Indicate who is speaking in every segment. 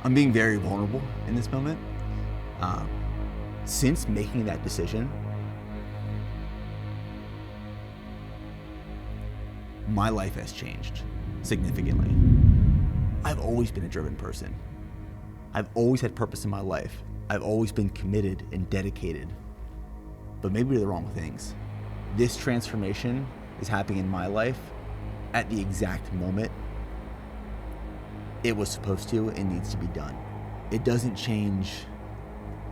Speaker 1: I'm being very vulnerable in this moment. Since making that decision, my life has changed significantly. I've always been a driven person. I've always had purpose in my life. I've always been committed and dedicated, but maybe the wrong things. This transformation is happening in my life at the exact moment it was supposed to and needs to be done. It doesn't change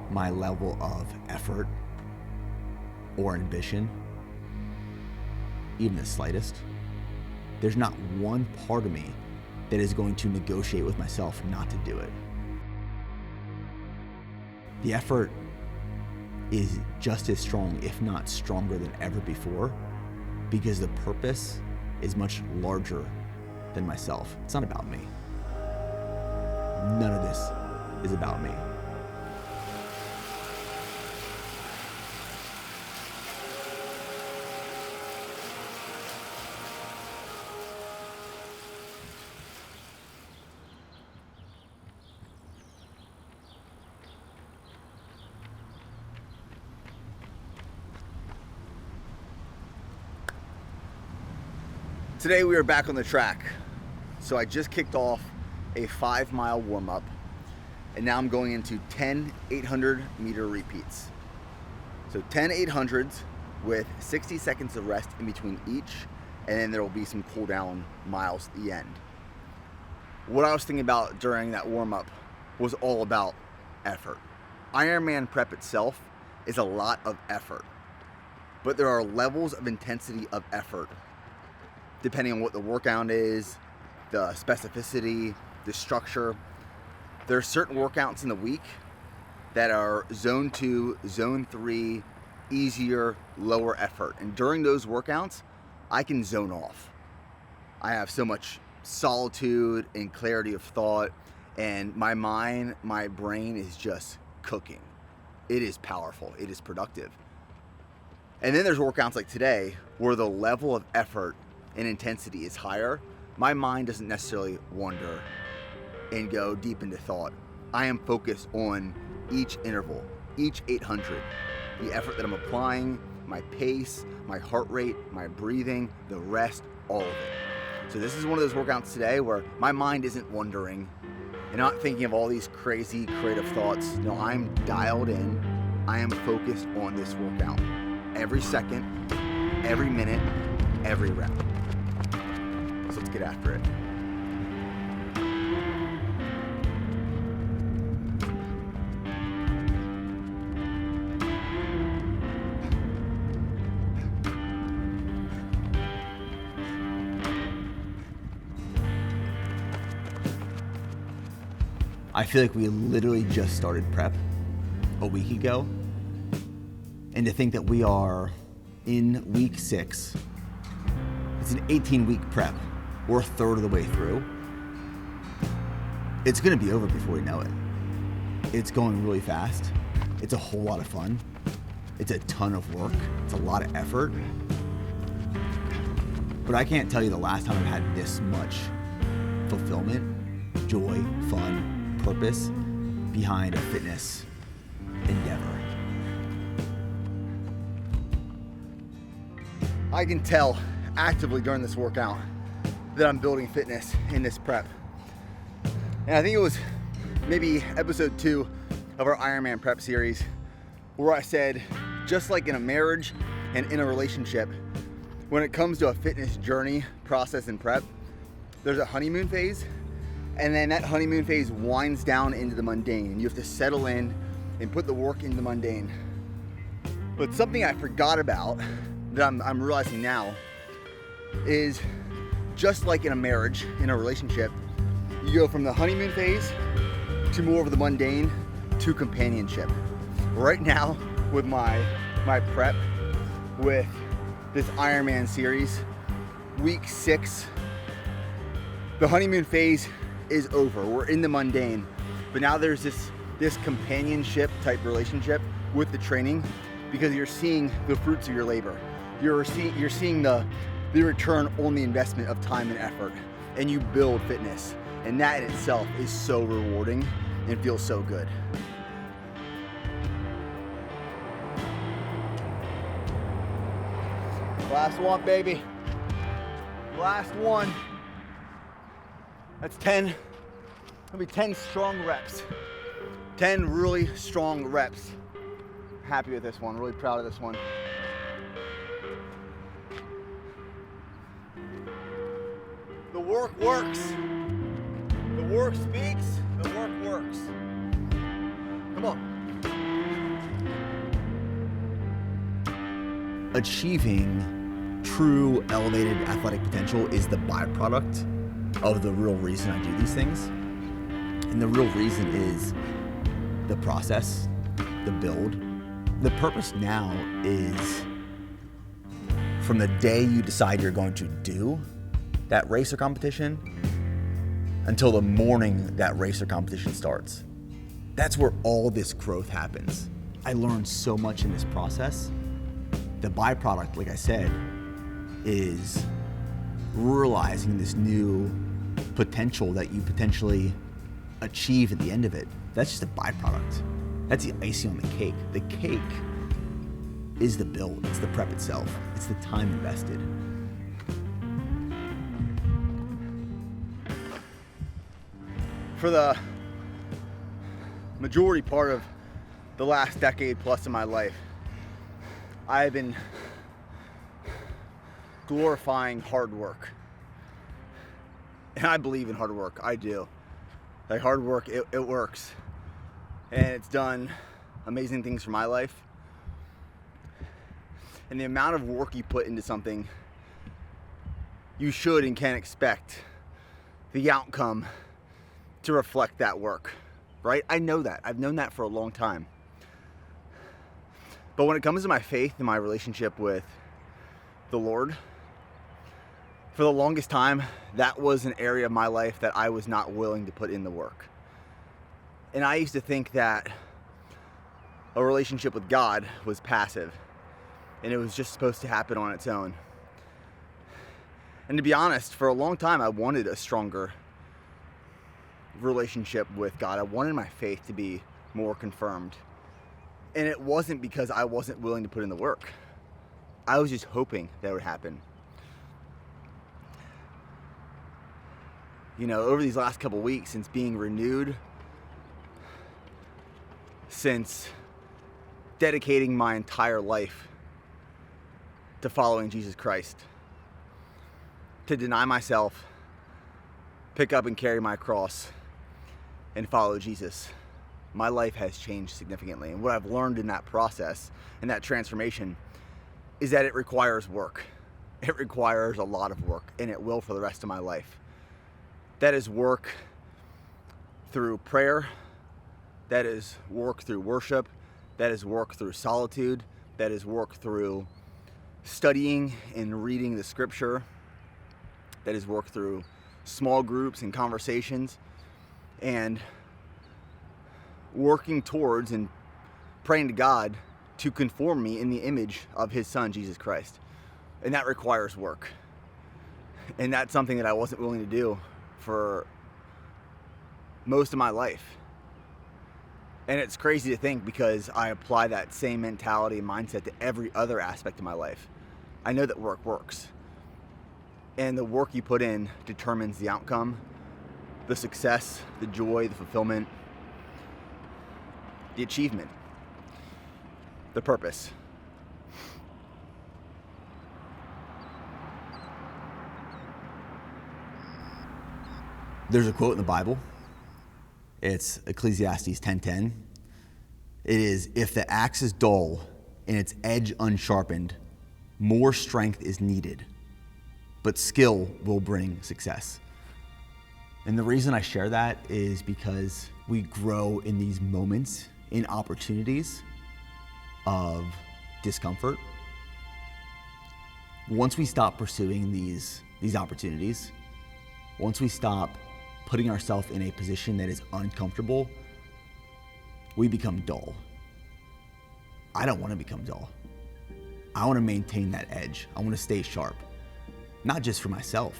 Speaker 1: my level of effort or ambition, even the slightest. There's not one part of me that is going to negotiate with myself not to do it. The effort is just as strong, if not stronger than ever before, because the purpose is much larger than myself. It's not about me. None of this is about me. Today we are back on the track. So I just kicked off a 5-mile warm-up, and now I'm going into 10 800-meter repeats. So 10 800s with 60 seconds of rest in between each, and then there will be some cool down miles at the end. What I was thinking about during that warm-up was all about effort. Ironman prep itself is a lot of effort, but there are levels of intensity of effort depending on what the workout is, the specificity, the structure. There are certain workouts in the week that are zone 2, zone 3, easier, lower effort. And during those workouts, I can zone off. I have so much solitude and clarity of thought, and my mind, my brain is just cooking. It is powerful, it is productive. And then there's workouts like today where the level of effort and intensity is higher. My mind doesn't necessarily wander and go deep into thought. I am focused on each interval, each 800, the effort that I'm applying, my pace, my heart rate, my breathing, the rest, all of it. So this is one of those workouts today where my mind isn't wandering and not thinking of all these crazy creative thoughts. No, I'm dialed in. I am focused on this workout. Every second, every minute, every rep. So let's get after it. I feel like we literally just started prep a week ago. And to think that we are in week 6, it's an 18-week prep. We're a third of the way through. It's gonna be over before we know it. It's going really fast. It's a whole lot of fun. It's a ton of work. It's a lot of effort. But I can't tell you the last time I've had this much fulfillment, joy, fun, purpose behind a fitness endeavor. I can tell actively during this workout that I'm building fitness in this prep. And I think it was maybe episode 2 of our Ironman prep series where I said, just like in a marriage and in a relationship, when it comes to a fitness journey, process, and prep, there's a honeymoon phase, and then that honeymoon phase winds down into the mundane. You have to settle in and put the work into the mundane. But something I forgot about that I'm realizing now is just like in a marriage, in a relationship, you go from the honeymoon phase to more of the mundane to companionship. Right now with my prep with this Ironman series, week 6, the honeymoon phase is over. We're in the mundane, but now there's this companionship type relationship with the training because you're seeing the fruits of your labor. You're seeing the return on the investment of time and effort, and you build fitness. And that in itself is so rewarding and feels so good. Last one, baby. Last one. That's 10. That'll be 10 strong reps. 10 really strong reps. Happy with this one, really proud of this one. The work works. The work speaks, the work works. Come on. Achieving true elevated athletic potential is the byproduct of the real reason I do these things. And the real reason is the process, the build. The purpose now is from the day you decide you're going to do that race or competition until the morning that race or competition starts. That's where all this growth happens. I learned so much in this process. The byproduct, like I said, is realizing this new potential that you potentially achieve at the end of it. That's just a byproduct. That's the icing on the cake. The cake is the build. It's the prep itself. It's the time invested. For the majority part of the last decade plus of my life, I have been glorifying hard work. And I believe in hard work, I do. Like hard work, it works. And it's done amazing things for my life. And the amount of work you put into something, you should and can expect the outcome to reflect that work, right? I know that. I've known that for a long time. But when it comes to my faith and my relationship with the Lord, for the longest time, that was an area of my life that I was not willing to put in the work. And I used to think that a relationship with God was passive and it was just supposed to happen on its own. And to be honest, for a long time, I wanted a stronger relationship with God. I wanted my faith to be more confirmed. And it wasn't because I wasn't willing to put in the work. I was just hoping that would happen. You know, over these last couple weeks, since being renewed, since dedicating my entire life to following Jesus Christ, to deny myself, pick up and carry my cross, and follow Jesus, my life has changed significantly. And what I've learned in that process and that transformation is that it requires work. It requires a lot of work, and it will for the rest of my life. That is work through prayer. That is work through worship. That is work through solitude. That is work through studying and reading the scripture. That is work through small groups and conversations, and working towards and praying to God to conform me in the image of his son, Jesus Christ. And that requires work. And that's something that I wasn't willing to do for most of my life. And it's crazy to think, because I apply that same mentality and mindset to every other aspect of my life. I know that work works. And the work you put in determines the outcome, the success, the joy, the fulfillment, the achievement, the purpose. There's a quote in the Bible. It's Ecclesiastes 10:10. It is, "If the axe is dull and its edge unsharpened, more strength is needed, but skill will bring success." And the reason I share that is because we grow in these moments, in opportunities of discomfort. Once we stop pursuing these opportunities, once we stop putting ourselves in a position that is uncomfortable, we become dull. I don't want to become dull. I want to maintain that edge. I want to stay sharp, not just for myself,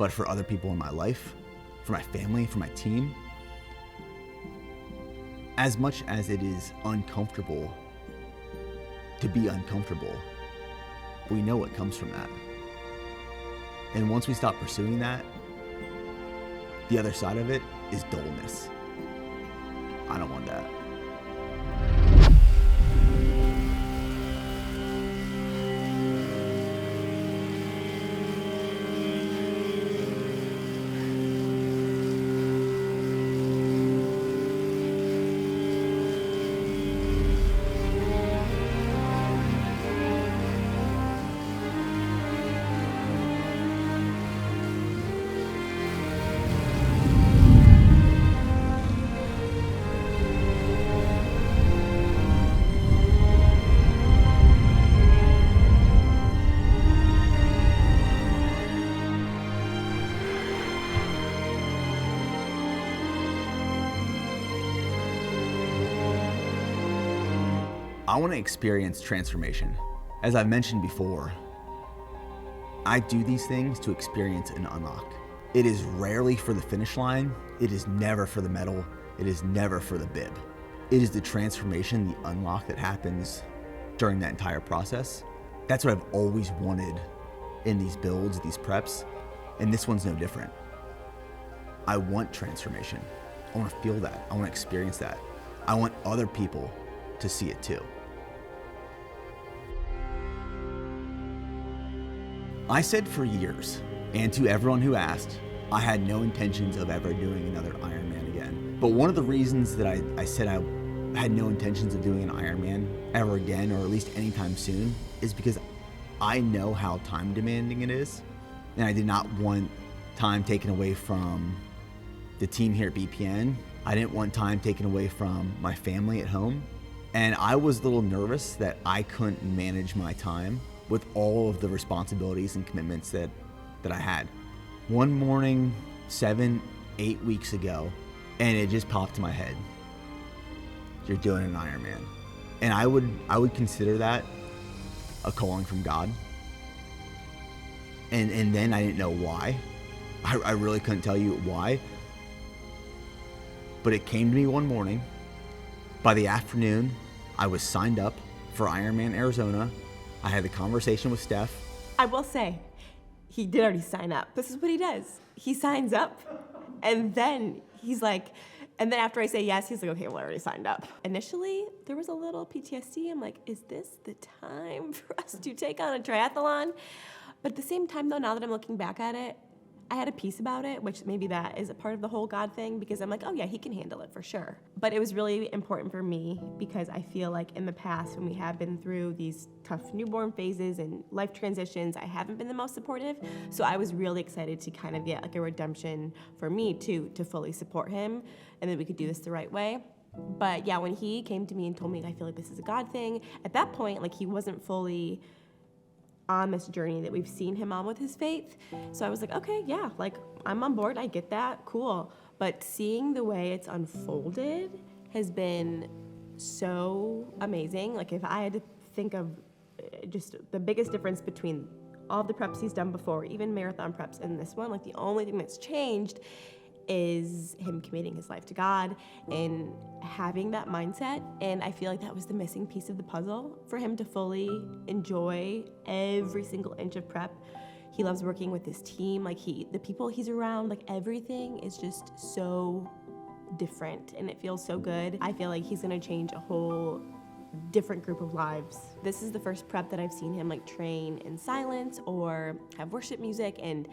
Speaker 1: but for other people in my life, for my family, for my team, as much as it is uncomfortable to be uncomfortable, we know what comes from that. And once we stop pursuing that, the other side of it is dullness. I don't want that. I want to experience transformation. As I've mentioned before, I do these things to experience an unlock. It is rarely for the finish line. It is never for the medal. It is never for the bib. It is the transformation, the unlock that happens during that entire process. That's what I've always wanted in these builds, these preps, and this one's no different. I want transformation. I want to feel that. I want to experience that. I want other people to see it too. I said for years, and to everyone who asked, I had no intentions of ever doing another Ironman again. But one of the reasons that I said I had no intentions of doing an Ironman ever again, or at least anytime soon, is because I know how time demanding it is. And I did not want time taken away from the team here at BPN. I didn't want time taken away from my family at home. And I was a little nervous that I couldn't manage my time with all of the responsibilities and commitments that I had. One morning, 7-8 weeks ago, and it just popped to my head. You're doing an Ironman. And I would consider that a calling from God. And then I didn't know why. I really couldn't tell you why. But it came to me one morning. By the afternoon, I was signed up for Ironman Arizona. I had the conversation with Steph.
Speaker 2: I will say, he did already sign up. This is what he does. He signs up, and then he's like, and then after I say yes, he's like, okay, well, I already signed up. Initially, there was a little PTSD. I'm like, is this the time for us to take on a triathlon? But at the same time, though, now that I'm looking back at it, I had a peace about it, which maybe that is a part of the whole God thing, because I'm like, oh yeah, he can handle it for sure. But it was really important for me because I feel like in the past, when we have been through these tough newborn phases and life transitions, I haven't been the most supportive. So I was really excited to kind of get like a redemption for me too, to fully support him, and that we could do this the right way. But yeah, when he came to me and told me, I feel like this is a God thing, at that point, like he wasn't fully on this journey that we've seen him on with his faith. So I was like, okay, yeah, like I'm on board, I get that, cool. But seeing the way it's unfolded has been so amazing. Like if I had to think of just the biggest difference between all the preps he's done before, even marathon preps and this one, like the only thing that's changed is him committing his life to God and having that mindset. And I feel like that was the missing piece of the puzzle for him to fully enjoy every single inch of prep. He loves working with his team. Like the people he's around, like everything is just so different and it feels so good. I feel like he's gonna change a whole different group of lives. This is the first prep that I've seen him like train in silence or have worship music, and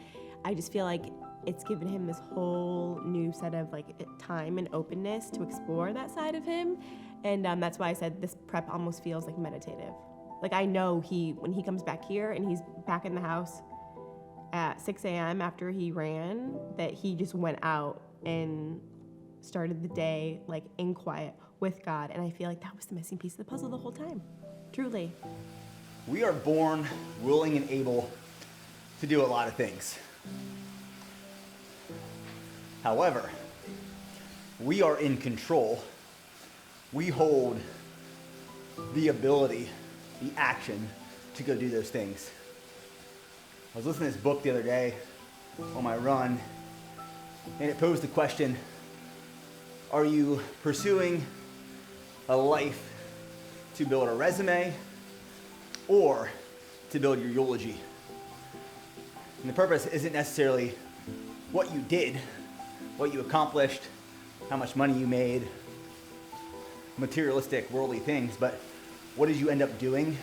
Speaker 2: I just feel like it's given him this whole new set of like time and openness to explore that side of him. And that's why I said this prep almost feels like meditative. Like I know when he comes back here and he's back in the house at 6 a.m. after he ran, that he just went out and started the day like in quiet with God. And I feel like that was the missing piece of the puzzle the whole time, truly.
Speaker 1: We are born willing and able to do a lot of things. However, we are in control. We hold the ability, the action to go do those things. I was listening to this book the other day on my run, and it posed the question, are you pursuing a life to build a resume or to build your eulogy? And the purpose isn't necessarily what you did, what you accomplished, how much money you made, materialistic, worldly things, but what did you end up doing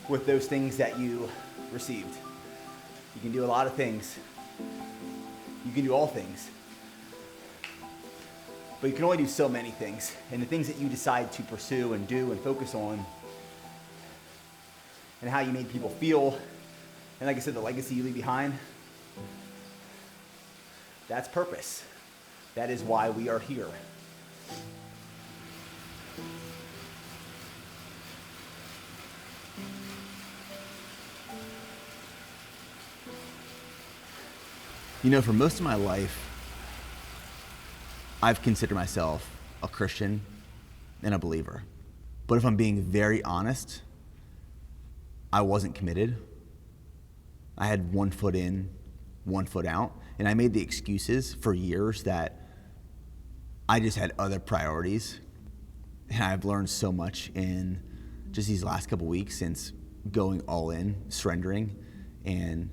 Speaker 1: with those things that you received? You can do a lot of things. You can do all things. But you can only do so many things. And the things that you decide to pursue and do and focus on, and how you made people feel, and like I said, the legacy you leave behind, that's purpose. That is why we are here. You know, for most of my life, I've considered myself a Christian and a believer. But if I'm being very honest, I wasn't committed. I had one foot in, one foot out. And I made the excuses for years that I just had other priorities. And I've learned so much in just these last couple weeks since going all in, surrendering, and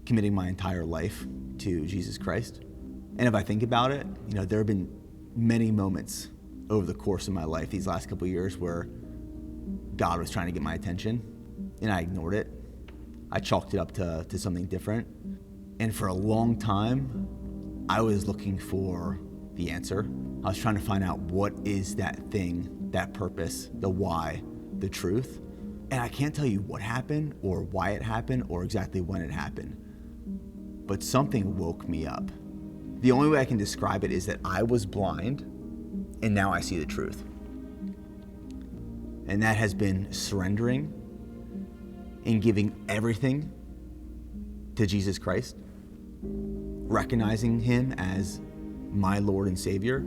Speaker 1: committing my entire life to Jesus Christ. And if I think about it, you know, there have been many moments over the course of my life these last couple of years where God was trying to get my attention and I ignored it. I chalked it up to something different. And for a long time, I was looking for the answer. I was trying to find out what is that thing, that purpose, the why, the truth. And I can't tell you what happened or why it happened or exactly when it happened. But something woke me up. The only way I can describe it is that I was blind and now I see the truth. And that has been surrendering and giving everything to Jesus Christ, recognizing him as my Lord and Savior,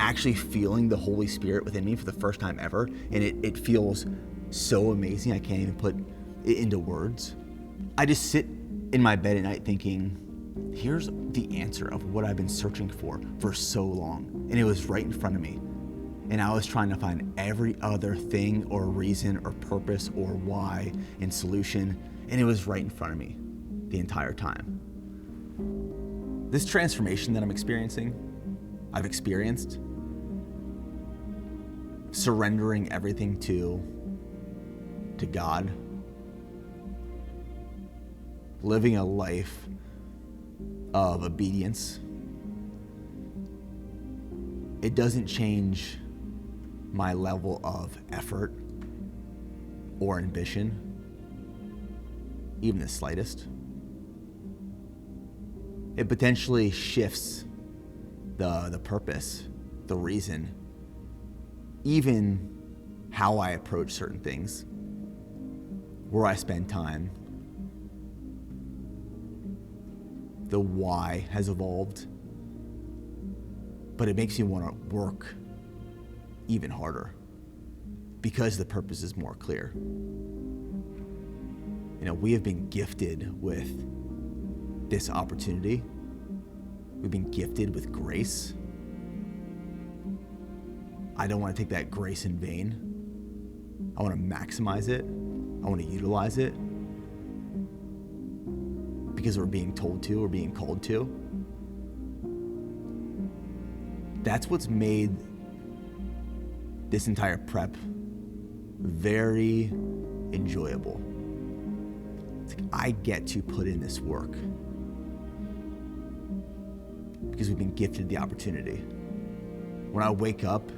Speaker 1: actually feeling the Holy Spirit within me for the first time ever. And it feels so amazing. I can't even put it into words. I just sit in my bed at night thinking, here's the answer of what I've been searching for so long. And it was right in front of me. And I was trying to find every other thing or reason or purpose or why and solution. And it was right in front of me the entire time. This transformation that I'm experiencing, I've experienced surrendering everything to God, living a life of obedience. It doesn't change my level of effort or ambition, even the slightest. It potentially shifts the purpose, the reason, even how I approach certain things, where I spend time. The why has evolved, but it makes me want to work even harder because the purpose is more clear. You know, we have been gifted with this opportunity. We've been gifted with grace. I don't want to take that grace in vain. I want to maximize it. I want to utilize it because we're being told to, we're being called to. That's what's made this entire prep very enjoyable. It's like I get to put in this work because we've been gifted the opportunity. When I wake up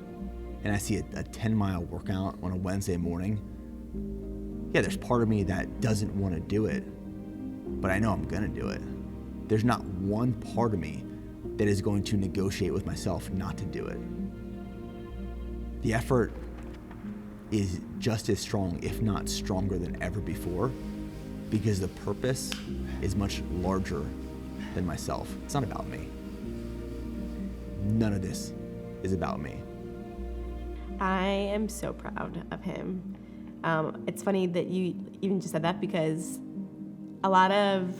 Speaker 1: and I see a 10-mile workout on a Wednesday morning, yeah, there's part of me that doesn't want to do it, but I know I'm gonna do it. There's not one part of me that is going to negotiate with myself not to do it. The effort is just as strong, if not stronger than ever before, because the purpose is much larger than myself. It's not about me. None of this is about me.
Speaker 2: I am so proud of him. It's funny that you even just said that because a lot of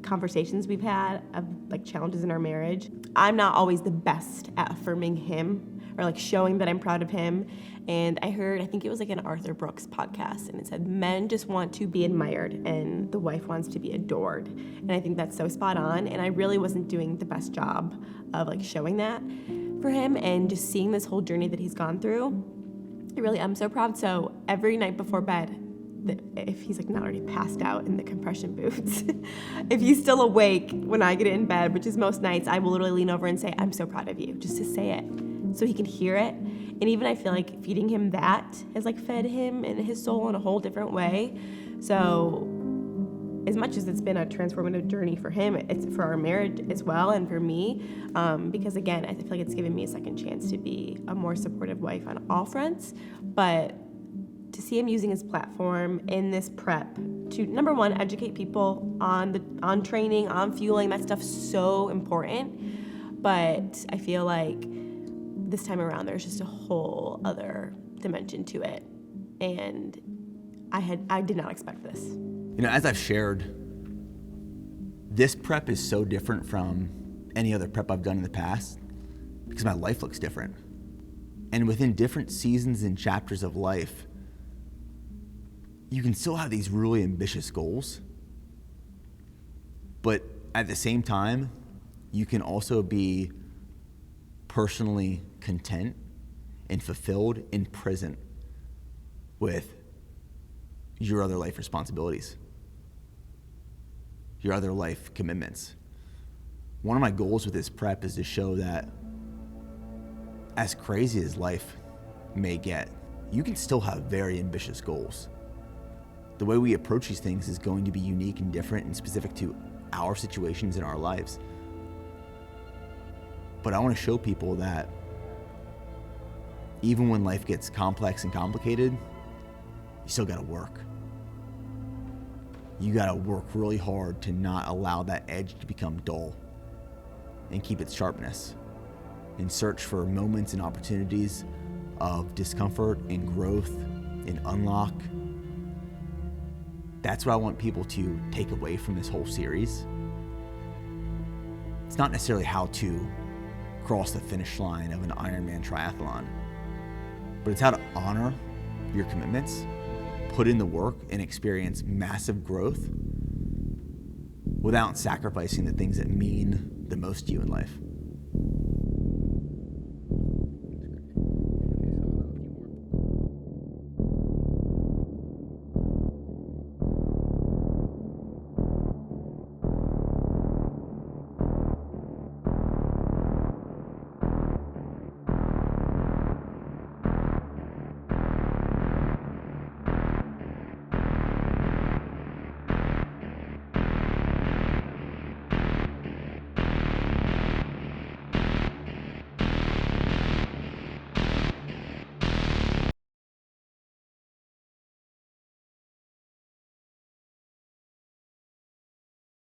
Speaker 2: conversations we've had of like challenges in our marriage. I'm not always the best at affirming him or like showing that I'm proud of him. And I think it was like an Arthur Brooks podcast, and it said men just want to be admired and the wife wants to be adored. And I think that's so spot on. And I really wasn't doing the best job of like showing that for him, and just seeing this whole journey that he's gone through. I really am so proud. So every night before bed, if he's like not already passed out in the compression boots, if he's still awake when I get in bed, which is most nights, I will literally lean over and say, I'm so proud of you, just to say it so he can hear it. And even I feel like feeding him that has like fed him and his soul in a whole different way. So as much as it's been a transformative journey for him, it's for our marriage as well, and for me, because again, I feel like it's given me a second chance to be a more supportive wife on all fronts. But to see him using his platform in this prep to, number one, educate people on training, on fueling, that stuff's so important. But I feel like this time around, there's just a whole other dimension to it, and I did not expect this.
Speaker 1: You know, as I've shared, this prep is so different from any other prep I've done in the past because my life looks different. And within different seasons and chapters of life, you can still have these really ambitious goals, but at the same time, you can also be personally content and fulfilled and present with your other life responsibilities, your other life commitments. One of my goals with this prep is to show that as crazy as life may get, you can still have very ambitious goals. The way we approach these things is going to be unique and different and specific to our situations in our lives. But I want to show people that even when life gets complex and complicated, you still got to work. You got to work really hard to not allow that edge to become dull and keep its sharpness, and search for moments and opportunities of discomfort and growth and unlock. That's what I want people to take away from this whole series. It's not necessarily how to cross the finish line of an Ironman triathlon, but it's how to honor your commitments, put in the work, and experience massive growth without sacrificing the things that mean the most to you in life.